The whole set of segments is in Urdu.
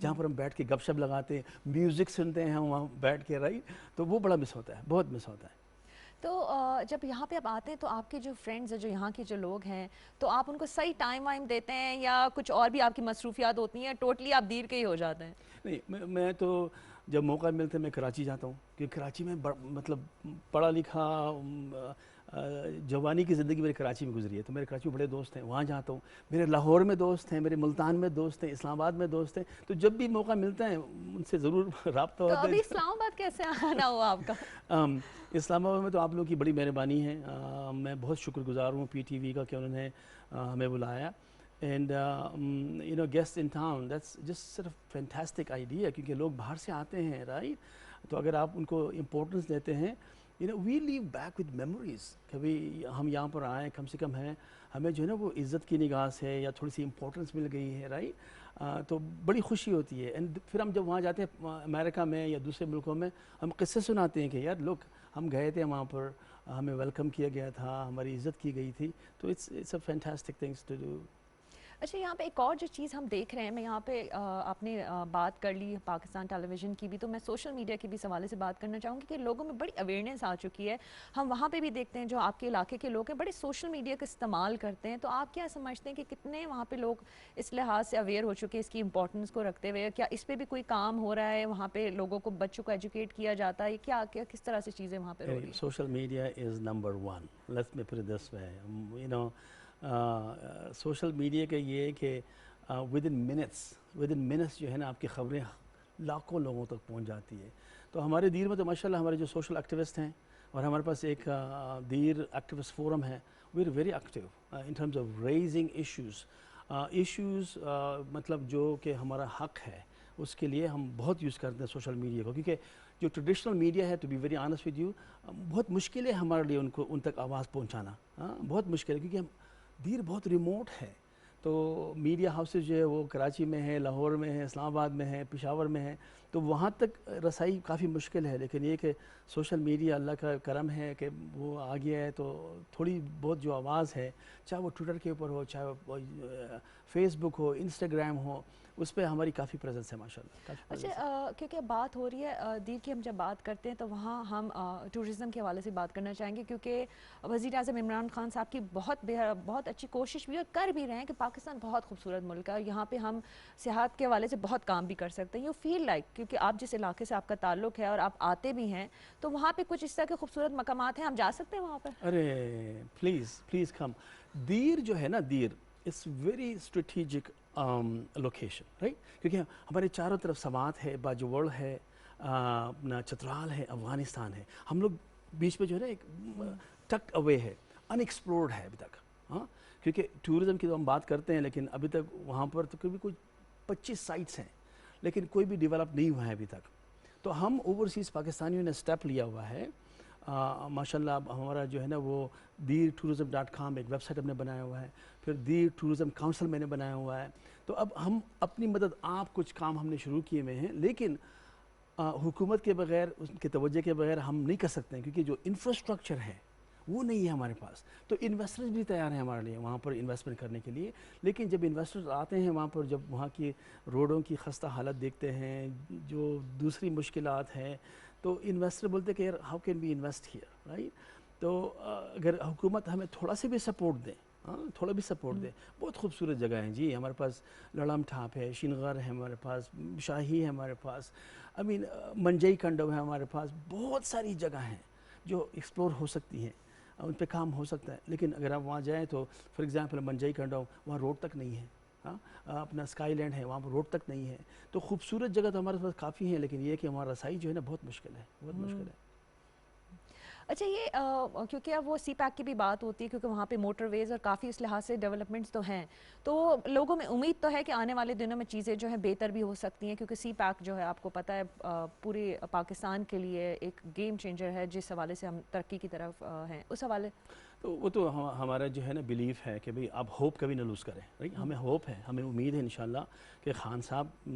جہاں پر ہم بیٹھ کے گپ شپ لگاتے ہیں, میوزک سنتے ہیں ہم وہاں بیٹھ کے, رائٹ. تو وہ بڑا مس ہوتا ہے, بہت مس ہوتا ہے. تو جب یہاں پہ آپ آتے ہیں تو آپ کے جو فرینڈز ہیں, جو یہاں کے جو لوگ ہیں, تو آپ ان کو صحیح ٹائم وائم دیتے ہیں یا کچھ اور بھی آپ کی مصروفیات ہوتی ہیں, ٹوٹلی آپ دیر کے ہی ہو جاتے ہیں؟ نہیں, میں تو جب موقع ملتا ہے میں کراچی جاتا ہوں, کیونکہ کراچی میں مطلب پڑھا لکھا جوانی کی زندگی میری کراچی میں گزری ہے, تو میرے کراچی میں بڑے دوست ہیں, وہاں جاتا ہوں. میرے لاہور میں دوست ہیں, میرے ملتان میں دوست ہیں, اسلام آباد میں دوست ہیں, تو جب بھی موقع ملتا ہے ان سے ضرور رابطہ تو ہوتا ابھی ہے. اسلام آباد کیسے آنا ہوا آپ کا؟ اسلام آباد میں تو آپ لوگوں کی بڑی مہربانی ہے, میں بہت شکر گزار ہوں پی ٹی وی کا کہ انہوں نے ہمیں بلایا. And you know guest in town, that's just صرف فینٹاسٹک آئیڈیا, کیونکہ لوگ باہر سے آتے ہیں, رائٹ. تو اگر آپ ان کو امپورٹنس دیتے ہیں, you know we live back with memories. کبھی ہم یہاں پر آئیں, کم سے کم ہے ہمیں جو ہے نا وہ عزت کی نگاہ سے یا تھوڑی سی امپورٹنس مل گئی ہے, رائٹ. تو بڑی خوشی ہوتی ہے. اینڈ پھر ہم جب وہاں جاتے ہیں امریکہ میں یا دوسرے ملکوں میں, ہم قصے سناتے ہیں کہ یار لوگ ہم گئے تھے وہاں پر, ہمیں ویلکم کیا گیا تھا, ہماری عزت کی گئی تھی. تو it's a fantastic things to do. اچھا, یہاں پہ ایک اور جو چیز ہم دیکھ رہے ہیں, میں یہاں پہ آپ نے بات کر لی پاکستان ٹیلی ویژن کی بھی, تو میں سوشل میڈیا کے بھی اس حوالے سے بات کرنا چاہوں گی کہ لوگوں میں بڑی اویئرنیس آ چکی ہے. ہم وہاں پہ بھی دیکھتے ہیں جو آپ کے علاقے کے لوگ ہیں بڑے سوشل میڈیا کا استعمال کرتے ہیں. تو آپ کیا سمجھتے ہیں کہ کتنے وہاں پہ لوگ اس لحاظ سے اویئر ہو چکے ہیں اس کی امپورٹنس کو رکھتے ہوئے؟ کیا اس پہ بھی کوئی کام ہو رہا ہے وہاں پہ, لوگوں کو, بچوں کو ایجوکیٹ کیا جاتا ہے, کیا کس طرح سے چیزیں وہاں پہ ہو رہی ہیں؟ Social media is number one, let's me put it this way. You know social media کا یہ ہے کہ ود ان منٹس جو ہے نا آپ کی خبریں لاکھوں لوگوں تک پہنچ جاتی ہے. تو ہمارے دیر میں تو ماشاء اللہ ہمارے جو سوشل ایکٹیوسٹ ہیں, اور ہمارے پاس ایک دیر ایکٹیوسٹ فورم ہے, we are very active in terms of raising issues مطلب جو کہ ہمارا حق ہے اس کے لیے ہم بہت یوز کرتے ہیں سوشل میڈیا کو. کیونکہ جو ٹریڈیشنل میڈیا ہے, to be very honest with you, بہت مشکل ہے ہمارے لیے ان تک آواز پہنچانا, بہت مشکل ہے, کیونکہ ہم دیر بہت ریموٹ ہے. تو میڈیا ہاؤسز جو ہے وہ کراچی میں ہے, لاہور میں ہے, اسلام آباد میں ہے, پشاور میں ہے, تو وہاں تک رسائی کافی مشکل ہے. لیکن یہ کہ سوشل میڈیا اللہ کا کرم ہے کہ وہ آ گیا ہے, تو تھوڑی بہت جو آواز ہے, چاہے وہ ٹویٹر کے اوپر ہو, چاہے وہ فیس بک ہو, انسٹاگرام ہو, اس پہ ہماری کافی پریزنس ہے ماشاء اللہ, کافی پریزنس ہے. اچھا, کیونکہ بات ہو رہی ہے دیر کی, ہم جب بات کرتے ہیں تو وہاں ہم ٹورزم کے حوالے سے بات کرنا چاہیں گے, کیونکہ وزیر اعظم عمران خان صاحب کی بہت اچھی کوشش بھی اور کر بھی رہے ہیں کہ پاکستان بہت خوبصورت ملک ہے, یہاں پہ ہم سیاحت کے حوالے سے بہت کام بھی کر سکتے ہیں. یو فیل لائک, کیونکہ آپ جس علاقے سے آپ کا تعلق ہے اور آپ آتے بھی ہیں, تو وہاں پہ کچھ اس طرح کے خوبصورت مقامات ہیں, ہم جا سکتے ہیں وہاں پر؟ ارے پلیز کم. دیر جو ہے نا, there it's very strategic location, right. کیونکہ ہمارے چاروں طرف سوات ہے, باجوڑ ہے, اپنا چترال ہے, افغانستان ہے, ہم لوگ بیچ میں جو ہے نا ایک ٹک اوے ہے, ان ایکسپلورڈ ہے ابھی تک. ہاں, کیونکہ ٹورزم کی تو ہم بات کرتے ہیں, لیکن ابھی تک وہاں پر تو کوئی 25 سائٹس ہیں, لیکن کوئی بھی ڈیولپ نہیں ہوا ہے ابھی تک. تو ہم اوورسیز پاکستانیوں نے اسٹیپ لیا ہوا ہے. ماشاء اللہ اب ہمارا جو ہے نا وہ deertourism.com ایک ویب سائٹ ہم نے بنایا ہوا ہے, پھر دیر ٹورزم کاؤنسل میں نے بنایا ہوا ہے. تو اب ہم اپنی مدد آپ کچھ کام ہم نے شروع کیے ہوئے ہیں, لیکن حکومت کے بغیر, اس کے توجہ کے بغیر ہم نہیں کر سکتے ہیں, کیونکہ جو انفراسٹرکچر ہے وہ نہیں ہے ہمارے پاس. تو انویسٹرز بھی تیار ہیں ہمارے لیے وہاں پر انویسٹمنٹ کرنے کے لیے, لیکن جب انویسٹرز آتے ہیں وہاں پر, جب وہاں کی روڈوں کی خستہ حالت دیکھتے ہیں, جو دوسری مشکلات ہیں, تو انویسٹر بولتے کہ یار how can be invest here, right. تو اگر حکومت ہمیں تھوڑا سے بھی سپورٹ دے, تھوڑا بھی سپورٹ دے, بہت خوبصورت جگہ ہیں جی. ہمارے پاس لڑم ٹھاپ ہے, شینغر ہے ہمارے پاس, شاہی ہے ہمارے پاس, منجئی کنڈو ہے ہمارے پاس, بہت ساری جگہ ہیں جو ایکسپلور ہو سکتی ہیں, ان پہ کام ہو سکتا ہے. لیکن اگر آپ وہاں جائیں تو فار ایگزامپل منجئی کنڈو, وہاں روڈ تک نہیں ہے. اپنا اسکائی لینڈ ہے, وہاں پر روڈ تک نہیں ہے. تو خوبصورت جگہ تو ہمارے پاس کافی ہیں, لیکن یہ کہ ہمارا رسائی جو ہے نا بہت مشکل ہے, بہت مشکل ہے. اچھا, یہ کیونکہ اب وہ سی پیک کی بھی بات ہوتی ہے, کیونکہ وہاں پہ موٹر ویز اور کافی اس لحاظ سے ڈیولپمنٹس تو ہیں, تو لوگوں میں امید تو ہے کہ آنے والے دنوں میں چیزیں جو ہیں بہتر بھی ہو سکتی ہیں, کیونکہ سی پیک جو ہے آپ کو پتہ ہے پورے پاکستان کے لیے ایک گیم چینجر ہے, جس حوالے سے ہم ترقی کی طرف ہیں. اس حوالے تو وہ تو ہمارا جو ہے نا بلیف ہے کہ بھئی آپ ہوپ کبھی نہ لوز کریں, رائٹ. ہمیں ہوپ ہے, ہمیں امید ہے انشاءاللہ کہ خان صاحب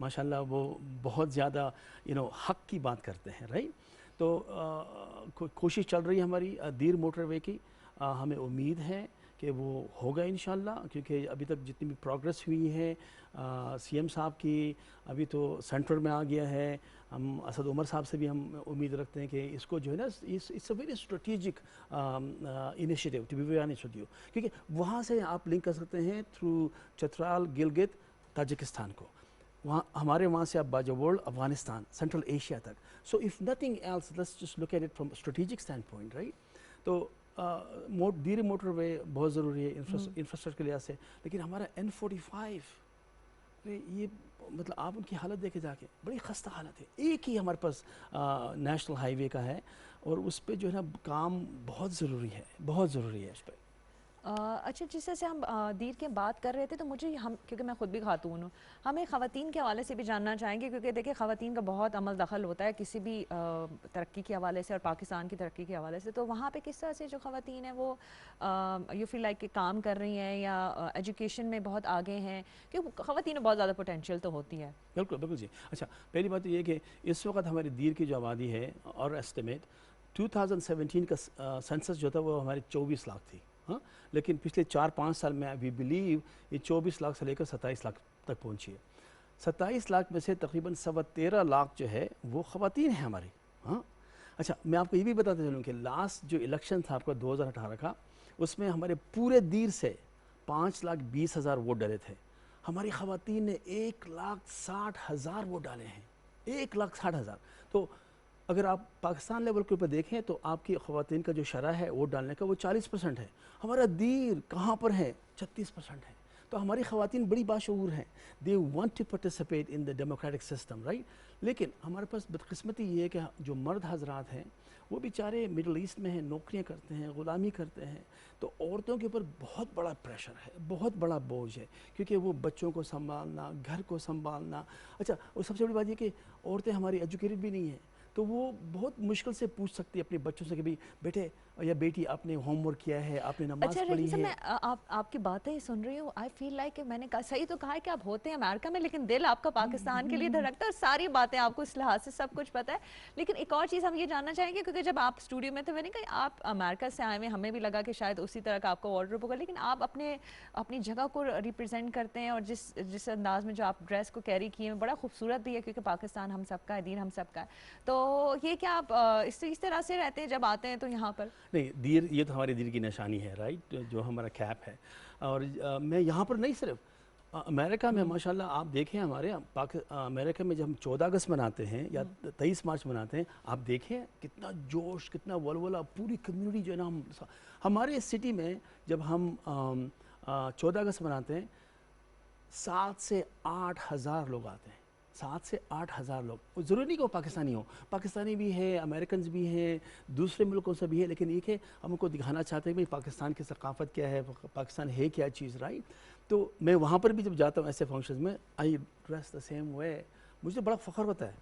ماشاءاللہ وہ بہت زیادہ حق کی بات کرتے ہیں, رائٹ. تو کوشش چل رہی ہے ہماری دیر موٹر وے کی. ہمیں امید ہے کہ وہ ہوگا انشاءاللہ، کیونکہ ابھی تک جتنی بھی پروگرس ہوئی ہے سی ایم صاحب کی، ابھی تو سینٹر میں آ گیا ہے. ہم اسد عمر صاحب سے بھی ہم امید رکھتے ہیں کہ اس کو جو ہے نا it's a very strategic initiative to be very honest with you, کیونکہ وہاں سے آپ لنک کر سکتے ہیں تھرو چترال گلگت تاجکستان کو، وہاں سے آپ باجا ورلڈ افغانستان سینٹرل ایشیا تک. So if nothing else let's just look at it from strategic standpoint right. تو دیر موٹر وے بہت ضروری ہے انفراسٹرکچر کے لحاظ سے، لیکن ہمارا N45 یہ مطلب آپ ان کی حالت دیکھے جا کے بڑی خستہ حالت ہے. ایک ہی ہمارے پاس نیشنل ہائی وے کا ہے اور اس پہ جو ہے نا کام بہت ضروری ہے، بہت ضروری ہے اس پہ. اچھا، جس طرح سے ہم دیر کی بات کر رہے تھے تو مجھے کیونکہ میں خود بھی خاتون ہوں، ہمیں خواتین کے حوالے سے بھی جاننا چاہیں گے، کیونکہ دیکھیں خواتین کا بہت عمل دخل ہوتا ہے کسی بھی ترقی کے حوالے سے اور پاکستان کی ترقی کے حوالے سے. تو وہاں پہ کس طرح سے جو خواتین ہیں وہ یو فیل لائک کہ کام کر رہی ہیں یا ایجوکیشن میں بہت آگے ہیں؟ کیونکہ خواتین میں بہت زیادہ پوٹینشیل تو ہوتی ہے. بالکل بالکل جی. اچھا، پہلی بات یہ ہے کہ اس وقت ہماری دیر کی جو آبادی ہے اور ایسٹیمیٹ 2017 کا سینسس جو تھا وہ ہماری 24 لاکھ تھی، ہاں، لیکن پچھلے 4-5 سال میں وی بلیو یہ 24 لاکھ سے لے کر 27 لاکھ تک پہنچی ہے. 27 لاکھ میں سے تقریباً 13.25 لاکھ جو ہے وہ خواتین ہیں ہماری. ہاں، اچھا، میں آپ کو یہ بھی بتاتے چلوں کہ لاسٹ جو الیکشن تھا آپ کا 2018 کا، اس میں ہمارے پورے دیر سے 5,20,000 ووٹ ڈالے تھے. ہماری خواتین نے 1,60,000 ووٹ ڈالے ہیں، 1,60,000. تو اگر آپ پاکستان لیول کے اوپر دیکھیں تو آپ کی خواتین کا جو شرح ہے ووٹ ڈالنے کا وہ 40% ہے. ہمارا دیر کہاں پر ہے؟ 36% ہے. تو ہماری خواتین بڑی باشعور ہیں. They want to participate in the democratic system right. لیکن ہمارے پاس بدقسمتی یہ ہے کہ جو مرد حضرات ہیں وہ بیچارے مڈل ایسٹ میں ہیں، نوکریاں کرتے ہیں، غلامی کرتے ہیں. تو عورتوں کے اوپر بہت بڑا پریشر ہے، بہت بڑا بوجھ ہے، کیونکہ وہ بچوں کو سنبھالنا، گھر کو سنبھالنا. اچھا، اور سب سے بڑی بات یہ کہ عورتیں ہماری ایجوکیٹڈ بھی نہیں ہیں، تو وہ بہت مشکل سے پوچھ سکتی ہے اپنے بچوں سے کہ بھئی بیٹے یا بیٹی آپ نے ہوم ورک کیا ہے، آپ نے نماز اچھا رحیم پڑھی صاحب، ہے. میں آپ کی باتیں سن رہی ہوں، آئی فیل لائک کہ میں نے کہا صحیح تو کہا ہے کہ آپ ہوتے ہیں امریکہ میں لیکن دل آپ کا پاکستان کے لیے دھڑکتا ہے اور ساری باتیں آپ کو اس لحاظ سے سب کچھ پتہ ہے. لیکن ایک اور چیز ہم یہ جاننا چاہیں گے، کیونکہ جب آپ اسٹوڈیو میں تھے میں نے کہا آپ امریکہ سے آئے ہوئے، ہمیں بھی لگا کہ شاید اسی طرح کا آپ کا وارڈروب ہوگا، لیکن آپ اپنی جگہ کو ریپرزینٹ کرتے ہیں اور جس انداز میں جو آپ ڈریس کو کیری کیے ہیں بڑا خوبصورت بھی ہے، کیونکہ پاکستان ہم سب کا ہے، دین ہم سب کا ہے. تو یہ کیا آپ اس طرح سے رہتے ہیں جب آتے ہیں تو یہاں پر؟ نہیں، دیر یہ تو ہمارے دیر کی نشانی ہے رائٹ، جو ہمارا کیپ ہے. اور میں یہاں پر نہیں، صرف امریکہ میں ماشاءاللہ آپ دیکھیں ہمارے امریکہ میں جب ہم 14 اگست مناتے ہیں یا 23 مارچ مناتے ہیں، آپ دیکھیں کتنا جوش، کتنا ولولہ، پوری کمیونٹی جو ہے نا. ہمارے سٹی میں جب ہم 14 اگست مناتے ہیں 7 سے 8 ہزار لوگ آتے ہیں، 7 سے 8 ہزار لوگ. ضروری نہیں کہ وہ پاکستانی ہوں، پاکستانی بھی ہیں، امریکنز بھی ہیں، دوسرے ملکوں سے بھی ہے، لیکن یہ کہ ہم ان کو دکھانا چاہتے ہیں کہ پاکستان کی ثقافت کیا ہے، پاکستان ہے کیا چیز رائٹ. تو میں وہاں پر بھی جب جاتا ہوں ایسے فنکشنز میں، آئی ڈریس دا سیم وے. مجھے بڑا فخر ہوتا ہے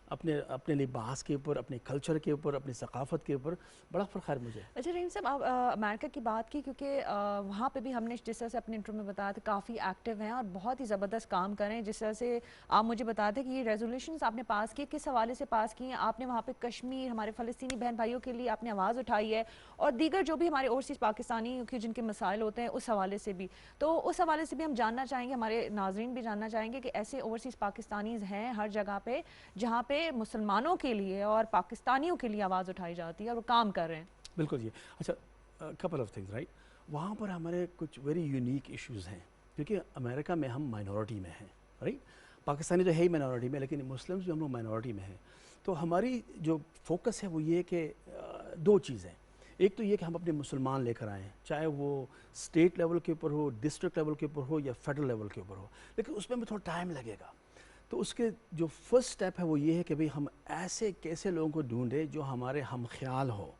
اپنے لباس کے اوپر، اپنے کلچر کے اوپر، اپنی ثقافت کے اوپر، بڑا فخر ہے مجھے. اچھا رحیم صاحب، آپ امریکہ کی بات کی، کیونکہ وہاں پہ بھی ہم نے جس طرح سے اپنے انٹرو میں بتایا تھا کافی ایکٹیو ہیں اور بہت ہی زبردست کام کر رہے ہیں. جس طرح سے آپ مجھے بتا دیں کہ یہ ریزولوشنز آپ نے پاس کیے کس حوالے سے پاس کی ہیں؟ آپ نے وہاں پہ کشمیر، ہمارے فلسطینی بہن بھائیوں کے لیے آپ نے آواز اٹھائی ہے، اور دیگر جو بھی ہمارے اوورسیز پاکستانی کے جن کے مسائل ہوتے ہیں اس حوالے سے بھی. تو اس حوالے سے بھی ہم جاننا چاہیں گے، ہمارے ناظرین بھی جاننا چاہیں گے کہ ایسے اوورسیز پاکستانیز ہیں ہر جگہ پہ جہاں پہ مسلمانوں کے لیے اور پاکستانیوں کے لیے آواز اٹھائی جاتی ہے اور وہ کام کر رہے ہیں. بالکل جی. اچھا، کپل آف تھنگز رائٹ. وہاں پر ہمارے کچھ ویری یونیک ایشوز ہیں، کیونکہ امریکہ میں ہم مائنورٹی میں ہیں رائٹ. پاکستانی تو ہے ہی مائنورٹی میں، لیکن مسلمز بھی ہم لوگ مائنورٹی میں ہیں. تو ہماری جو فوکس ہے وہ یہ کہ 2 چیزیں. ایک تو یہ کہ ہم اپنے مسلمان لے کر آئیں، چاہے وہ اسٹیٹ لیول کے اوپر ہو، ڈسٹرکٹ لیول کے اوپر ہو یا فیڈرل لیول کے اوپر ہو، لیکن اس میں بھی تھوڑا ٹائم لگے گا. تو اس کے جو فرسٹ سٹیپ ہے وہ یہ ہے کہ بھئی ہم ایسے کیسے لوگوں کو ڈھونڈیں جو ہمارے ہم خیال ہو،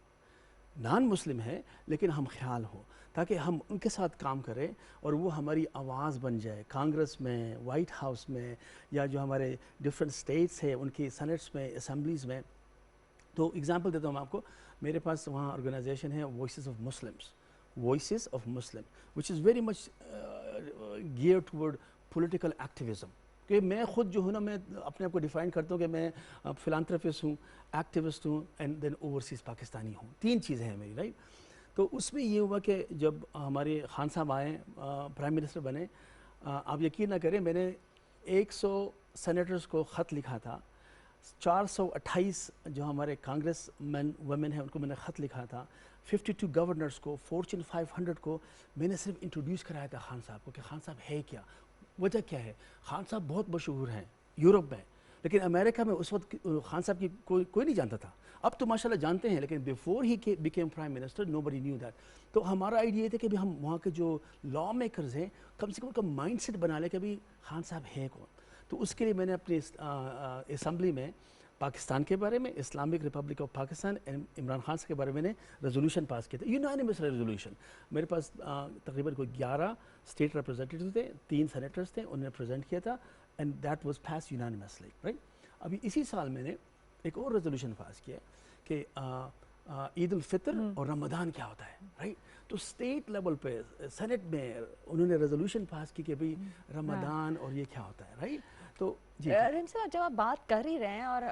نان مسلم ہے لیکن ہم خیال ہو، تاکہ ہم ان کے ساتھ کام کریں اور وہ ہماری آواز بن جائے کانگریس میں، وائٹ ہاؤس میں، یا جو ہمارے ڈفرینٹ اسٹیٹس ہیں ان کی سینٹس میں، اسمبلیز میں. تو اگزامپل دیتا ہوں میں آپ کو. میرے پاس وہاں آرگنائزیشن ہے voices of Muslims, voices of Muslim, which is very much gear toward political activism. کہ میں خود جو ہوں نا، میں اپنے آپ کو ڈیفائن کرتا ہوں کہ میں فلانتھراپسٹ ہوں، ایکٹیوسٹ ہوں، اینڈ دین اوورسیز پاکستانی ہوں. 3 چیزیں ہیں میری رائٹ. تو اس میں یہ ہوا کہ جب ہمارے خان صاحب آئے پرائم منسٹر بنے، آپ یقین نہ کریں میں نے 100 سینیٹرز کو خط لکھا تھا، 428 جو ہمارے کانگریس مین ویمن ہیں ان کو میں نے خط لکھا تھا، 52 گورنرز کو، فورچون 500 کو میں نے صرف انٹروڈیوس کرایا تھا خان صاحب کو کہ خان صاحب ہے کیا، وجہ کیا ہے. خان صاحب بہت مشہور ہیں یورپ میں، لیکن امریکہ میں اس وقت خان صاحب کی کوئی نہیں جانتا تھا. اب تو ماشاءاللہ جانتے ہیں، لیکن before he became prime minister nobody knew that. تو ہمارا آئیڈیا یہ تھا کہ ہم وہاں کے جو لا میکرز ہیں کم سے کم ان کا مائنڈ سیٹ بنا لیں کہ ابھی خان صاحب ہے کون. تو اس کے لیے میں نے اپنی اسمبلی میں پاکستان کے بارے میں، Islamic republic of Pakistan, Imran Khan کے بارے میں نے ریزولوشن پاس کیا تھا، یونانیمس ریزولوشن. میرے پاس تقریباً کوئی 11 اسٹیٹ ریپرزینٹیو تھے، 3 سینیٹرز تھے، انہوں نے پریزنٹ کیا تھا and that was pass unanimously, right. ابھی اسی سال میں نے ایک اور ریزولوشن پاس کیا کہ عید الفطر اور رمضان کیا ہوتا ہے، رائٹ. تو اسٹیٹ لیول پہ سینٹ میں انہوں نے ریزولوشن پاس کی کہ بھئی رمضان اور یہ کیا ہوتا ہے، رائٹ. تو جی رحیم صاحب جب آپ بات کر ہی رہے ہیں اور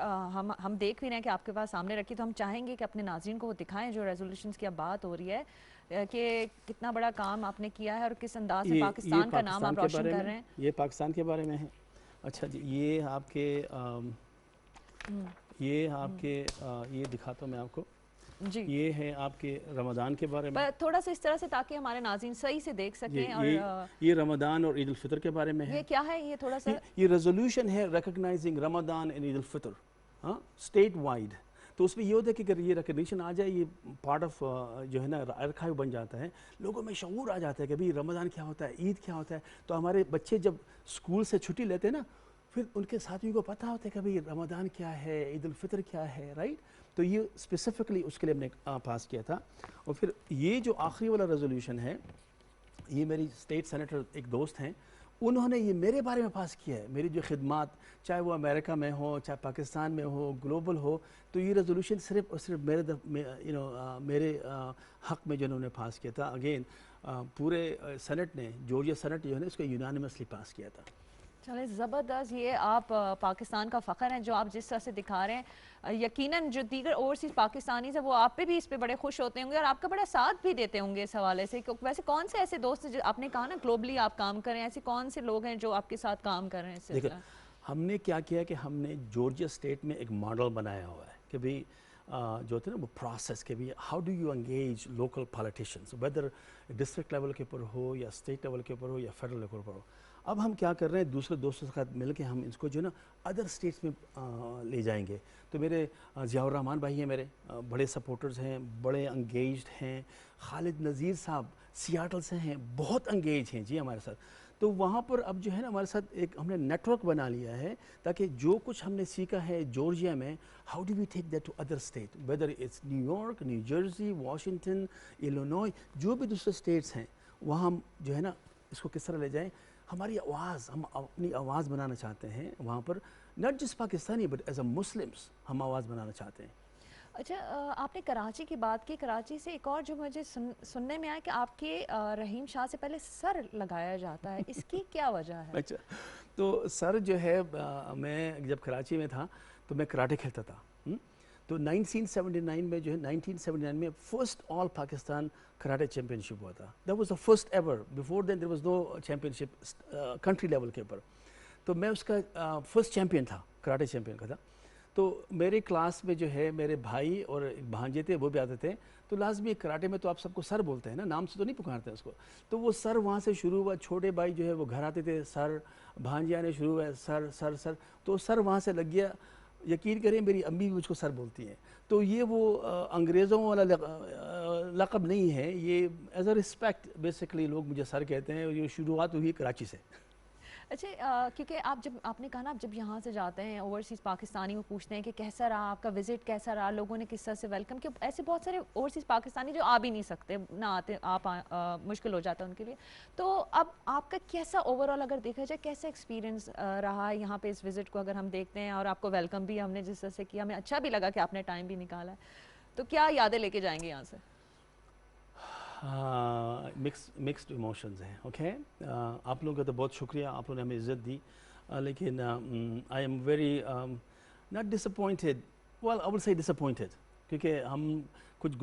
ہم دیکھ بھی رہے ہیں کہ آپ کے پاس سامنے رکھی، تو ہم چاہیں گے کہ اپنے ناظرین کو وہ دکھائیں جو ریزولوشنز کی اب بات ہو رہی ہے کہ کتنا بڑا کام آپ نے کیا ہے اور کس انداز سے پاکستان کا نام آپ روشن کر رہے ہیں. یہ پاکستان کے بارے میں ہے. اچھا جی، یہ آپ کے یہ دکھاتا ہوں میں آپ کو. جی یہ ہے آپ کے رمضان کے بارے میں، تھوڑا سا اس طرح سے تاکہ ہمارے ناظرین صحیح سے دیکھ سکیں. اور یہ رمضان اور عید الفطر کے بارے میں ہے. یہ کیا ہے؟ یہ تھوڑا سا یہ ریزولوشن ہے ریکگنائزنگ رمضان اینڈ عید الفطر، ہاں، اسٹیٹ وائڈ. تو اس میں یہ ہوتا ہے کہ اگر یہ ریکگنیشن آ جائے، یہ پارٹ آف جو ہے نا ارکائیو بن جاتا ہے، لوگوں میں شعور آ جاتا ہے کہ بھئی رمضان کیا ہوتا ہے، عید کیا ہوتا ہے. تو ہمارے بچے جب اسکول سے چھٹی لیتے ہیں نا، پھر ان کے ساتھیوں کو پتہ ہوتا ہے کہ بھئی رمضان کیا ہے، عید الفطر کیا ہے، رائٹ. تو یہ اسپیسیفکلی اس کے لیے ہم نے پاس کیا تھا. اور پھر یہ جو آخری والا ریزولوشن ہے، یہ میری اسٹیٹ سینیٹر ایک دوست ہیں، انہوں نے یہ میرے بارے میں پاس کیا ہے، میری جو خدمات چاہے وہ امریکہ میں ہو، چاہے پاکستان میں ہو، گلوبل ہو. تو یہ ریزولوشن صرف اور صرف میرے حق میں جو انہوں نے پاس کیا تھا. اگین پورے سینٹ نے، جورجیا سینٹ جو ہے نا، اس کو یونانیمسلی پاس کیا تھا. چلیں زبردست. یہ آپ پاکستان کا فخر ہیں جو آپ جس طرح سے دکھا رہے ہیں. یقیناً جو دیگر اوورسیز پاکستانیز ہیں وہ آپ پہ بھی اس پہ بڑے خوش ہوتے ہوں گے اور آپ کا بڑا ساتھ بھی دیتے ہوں گے اس حوالے سے. ویسے کون سے ایسے دوست ہیں جو آپ نے کہا نا گلوبلی آپ کام کر رہے ہیں، ایسے کون سے لوگ ہیں جو آپ کے ساتھ کام کر رہے ہیں اس سلسلہ؟ ہم نے کیا کیا کہ ہم نے جورجیا اسٹیٹ میں ایک ماڈل بنایا ہوا ہے کہ بھئی جو ہوتے ہیں نا وہ پروسیس کہ بھئی how do you engage local politicians, weather district level کے اوپر ہو یا اسٹیٹ لیول کے اوپر ہو یا فیڈرل لیول کے اوپر ہو. اب ہم کیا کر رہے ہیں، دوسرے دوستوں کے ساتھ مل کے ہم اس کو جو ہے نا ادر اسٹیٹس میں لے جائیں گے. تو میرے ضیاء الرحمان بھائی ہیں، میرے بڑے سپورٹرز ہیں، بڑے انگیجڈ ہیں. خالد نذیر صاحب سیاٹل سے ہیں، بہت انگیج ہیں جی ہمارے ساتھ. تو وہاں پر اب جو ہے نا ہمارے ساتھ ایک ہم نے نیٹ ورک بنا لیا ہے تاکہ جو کچھ ہم نے سیکھا ہے جورجیا میں، how do we take that to other state, whether it's New York, New Jersey, Washington, Illinois, جو بھی دوسرے اسٹیٹس ہیں وہاں ہم جو ہے نا اس کو کس طرح لے جائیں. ہماری آواز، ہم اپنی آواز بنانا چاہتے ہیں وہاں پر، not just Pakistani but as a Muslims ہم آواز بنانا چاہتے ہیں. اچھا، آپ نے کراچی کی بات کی. کراچی سے ایک اور جو مجھے سننے میں آیا کہ آپ کے رحیم شاہ سے پہلے سر لگایا جاتا ہے، اس کی کیا وجہ ہے؟ اچھا، تو سر جو ہے میں جب کراچی میں تھا تو میں کراٹے کھیلتا تھا. تو 1979 میں جو ہے 1979 میں first all Pakistan karate championship ہوا تھا. That was the first ever. Before then there was no championship country level کے اوپر. تو میں اس کا فرسٹ چیمپئن تھا، کراٹے چیمپئن کا تھا. تو میرے کلاس میں جو ہے میرے بھائی اور ایک بھانجے تھے، وہ بھی آتے تھے. تو لازمی کراٹے میں تو آپ سب کو سر بولتے ہیں نا، نام سے تو نہیں پکارتے اس کو. تو وہ سر وہاں سے شروع ہوا. چھوٹے بھائی جو ہے وہ گھر آتے تھے، سر. بھانجے آنے شروع ہوئے، سر سر سر. تو سر وہاں سے لگ گیا. یقین کریں میری امی بھی مجھ کو سر بولتی ہیں. تو یہ وہ انگریزوں والا لقب نہیں ہے، یہ ایز اے رسپیکٹ بیسکلی لوگ مجھے سر کہتے ہیں. اور یہ شروعات ہوئی کراچی سے. اچھا، کیونکہ آپ نے کہا نا، آپ جب یہاں سے جاتے ہیں اوورسیز پاکستانی، وہ پوچھتے ہیں کہ کیسا رہا آپ کا وزٹ، کیسا رہا، لوگوں نے کس طرح سے ویلکم کیا. ایسے بہت سارے اوورسیز پاکستانی جو آ بھی نہیں سکتے، نہ آتے، آپ مشکل ہو جاتا ہے ان کے لیے. تو اب آپ کا کیسا اوور آل اگر دیکھا جائے کیسا ایکسپیرینس رہا یہاں پہ اس وزٹ کو اگر ہم دیکھتے ہیں، اور آپ کو ویلکم بھی ہم نے جس طرح سے کیا، ہمیں اچھا بھی لگا کہ آپ نے ٹائم بھی نکالا ہے. تو کیا یادیں لے کے جائیں گے یہاں سے؟ مکسڈ ایموشنز ہیں. اوکے، آپ لوگوں کا تو بہت شکریہ، آپ لوگوں نے ہمیں عزت دی. لیکن I am very not disappointed, well I will say disappointed. کیونکہ ہم کچھ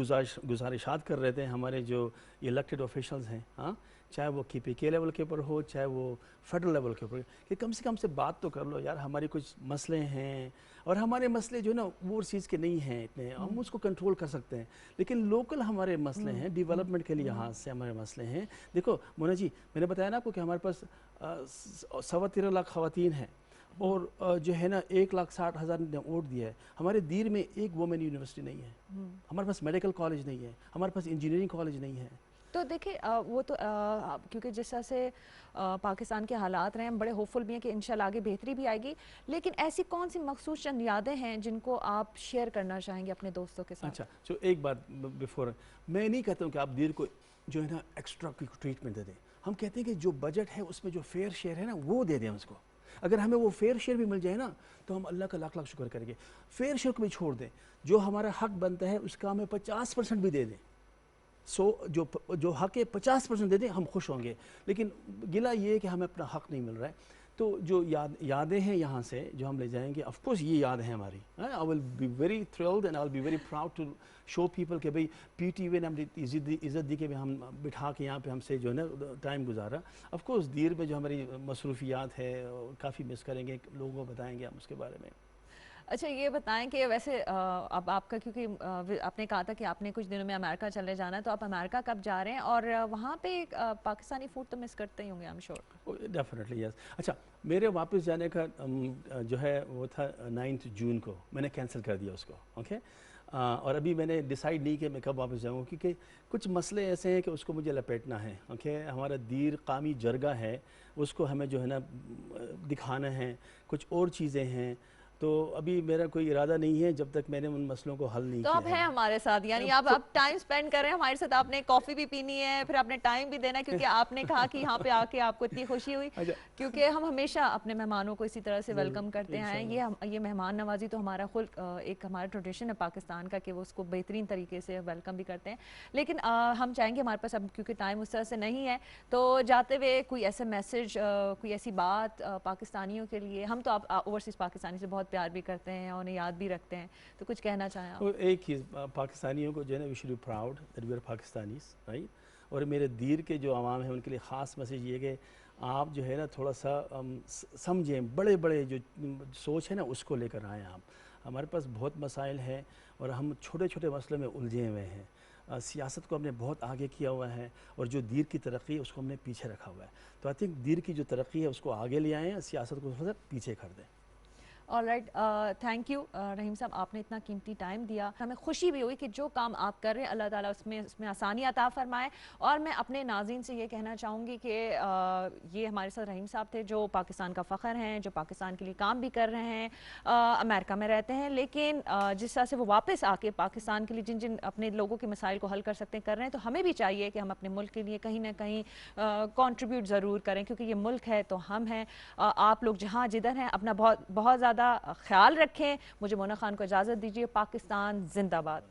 گزارشات کر رہے تھے ہمارے جو الیکٹڈ آفیشلز ہیں، ہاں، چاہے وہ KPK لیول کے اوپر ہو چاہے وہ فیڈرل لیول کے اوپر، کہ کم سے کم سے بات تو کر لو یار، ہمارے کچھ مسئلے ہیں اور ہمارے مسئلے جو ہے نا وہ چیز کے نہیں ہیں اتنے، ہم اس کو کنٹرول کر سکتے ہیں، لیکن لوکل ہمارے مسئلے ہیں، ڈیولپمنٹ کے لحاظ سے ہمارے مسئلے ہیں۔ دیکھو مونا جی، میں نے بتایا نا آپ کو کہ ہمارے پاس 13.25 لاکھ خواتین ہیں اور جو ہے نا 1,60,000 نے ووٹ دیا ہے۔ ہمارے دیر میں ایک وومن یونیورسٹی نہیں ہے، ہمارے پاس میڈیکل کالج نہیں ہے، ہمارے پاس انجینئرنگ کالج نہیں ہے۔ تو دیکھیں وہ تو کیونکہ جس طرح سے پاکستان کے حالات رہے ہیں، ہم بڑے ہوپفل بھی ہیں کہ انشاءاللہ آگے بہتری بھی آئے گی، لیکن ایسی کون سی مخصوص چند یادیں ہیں جن کو آپ شیئر کرنا چاہیں گے اپنے دوستوں کے ساتھ؟ اچھا، ایک بات بیفور، میں نہیں کہتا ہوں کہ آپ دیر کو جو ہے نا ایکسٹرا ٹریٹمنٹ دے دیں، ہم کہتے ہیں کہ جو بجٹ ہے اس میں جو فیئر شیئر ہے نا وہ دے دیں اس کو۔ اگر ہمیں وہ فیئر شیئر بھی مل جائے نا تو ہم اللہ کا لاکھ لاکھ شکر کریں گے۔ فیئر شیئر کو بھی چھوڑ دیں، جو ہمارا حق بنتا ہے اس کا ہمیں 50% بھی دے دیں، جو حق ہے 50% دے دیں، ہم خوش ہوں گے۔ لیکن گلہ یہ ہے کہ ہمیں اپنا حق نہیں مل رہا ہے۔ تو جو یادیں ہیں یہاں سے جو ہم لے جائیں گے، آف کورس یہ یاد ہیں ہماری، I will be very thrilled and I will be very proud to show people کہ بھئی PTV نے ہم عزت دی کہ ہم بٹھا کے یہاں پہ ہم سے جو ہے نا ٹائم گزارا۔ آف کورس دیر میں جو ہماری مصروفیات ہے کافی مس کریں گے، لوگوں کو بتائیں گے ہم اس کے بارے میں۔ اچھا یہ بتائیں کہ ویسے اب آپ کا، کیونکہ آپ نے کہا تھا کہ آپ نے کچھ دنوں میں امریکہ چلے جانا ہے، تو آپ امریکہ کب جا رہے ہیں اور وہاں پہ پاکستانی فوڈ تو مس کرتے ہی ہوں گے I am sure? Definitely yes. اچھا، میرے واپس جانے کا جو ہے وہ تھا 9 جون کو، میں نے کینسل کر دیا اس کو، اوکے۔ اور ابھی میں نے ڈیسائیڈ نہیں کہ میں کب واپس جاؤں، کیونکہ کچھ مسئلے ایسے ہیں کہ اس کو مجھے لپیٹنا ہے، اوکے۔ ہمارا دیر قامی جرگہ ہے، اس کو ہمیں جو ہے نا دکھانا ہے، کچھ اور چیزیں ہیں، تو ابھی میرا کوئی ارادہ نہیں ہے جب تک میں نے ان مسئلوں کو حل نہیں کیا تو آپ ہیں ہمارے ساتھ، یعنی آپ ٹائم سپینڈ کر رہے ہیں ہمارے ساتھ، آپ نے کافی بھی پینی ہے، پھر آپ نے ٹائم بھی دینا ہے، کیونکہ آپ نے کہا کہ یہاں پہ آ کے آپ کو اتنی خوشی ہوئی، کیونکہ ہم ہمیشہ اپنے مہمانوں کو اسی طرح سے ویلکم کرتے ہیں۔ یہ مہمان نوازی تو ہمارا خلق، ایک ہمارا ٹریڈیشن ہے پاکستان کا کہ وہ اس کو بہترین طریقے سے ویلکم بھی کرتے ہیں۔ لیکن ہم چاہیں گے، ہمارے پاس اب کیونکہ ٹائم اس طرح سے نہیں ہے، تو جاتے ہوئے کوئی ایسا میسج، کوئی ایسی بات پاکستانیوں کے لیے، ہم تو اوورسیز پاکستانی سے بہت پیار بھی کرتے ہیں، انہیں یاد بھی رکھتے ہیں، تو کچھ کہنا چاہیں آپ؟ ایک چیز پاکستانیوں کو جو ہے نا، we should be proud that we are Pakistanis, right. اور میرے دیر کے جو عوام ہیں ان کے لیے خاص میسیج یہ کہ آپ جو ہے نا تھوڑا سا سمجھیں، بڑے بڑے جو سوچ ہے نا اس کو لے کر آئیں آپ۔ ہمارے پاس بہت مسائل ہیں اور ہم چھوٹے چھوٹے مسئلے میں الجھے ہوئے ہیں۔ سیاست کو ہم نے بہت آگے کیا ہوا ہے اور جو دیر کی ترقی ہے اس کو ہم نے پیچھے رکھا ہوا ہے۔ تو آئی تھنک دیر کی جو ترقی ہے اس کو آگے لے آئیں، سیاست کو تھوڑا سا پیچھے کر دیں۔ آل رائٹ، تھینک یو رحیم صاحب، آپ نے اتنا قیمتی ٹائم دیا، ہمیں خوشی بھی ہوئی کہ جو کام آپ کر رہے ہیں اللہ تعالیٰ اس میں آسانی عطا فرمائے۔ اور میں اپنے ناظرین سے یہ کہنا چاہوں گی کہ یہ ہمارے ساتھ رحیم صاحب تھے جو پاکستان کا فخر ہیں، جو پاکستان کے لیے کام بھی کر رہے ہیں، امریکہ میں رہتے ہیں، لیکن جس طرح سے وہ واپس آ کے پاکستان کے لیے جن اپنے لوگوں کے مسائل کو حل کر سکتے ہیں کر رہے ہیں، تو ہمیں بھی چاہیے کہ ہم اپنے ملک کے لیے کہیں نہ کہیں کنٹریبیوٹ ضرور کریں، کیونکہ یہ ملک ہے تو ہم ہیں۔ آپ لوگ جہاں جدھر ہیں اپنا بہت زیادہ خیال رکھیں۔ مجھے مونا خان کو اجازت دیجیے۔ پاکستان زندہ باد۔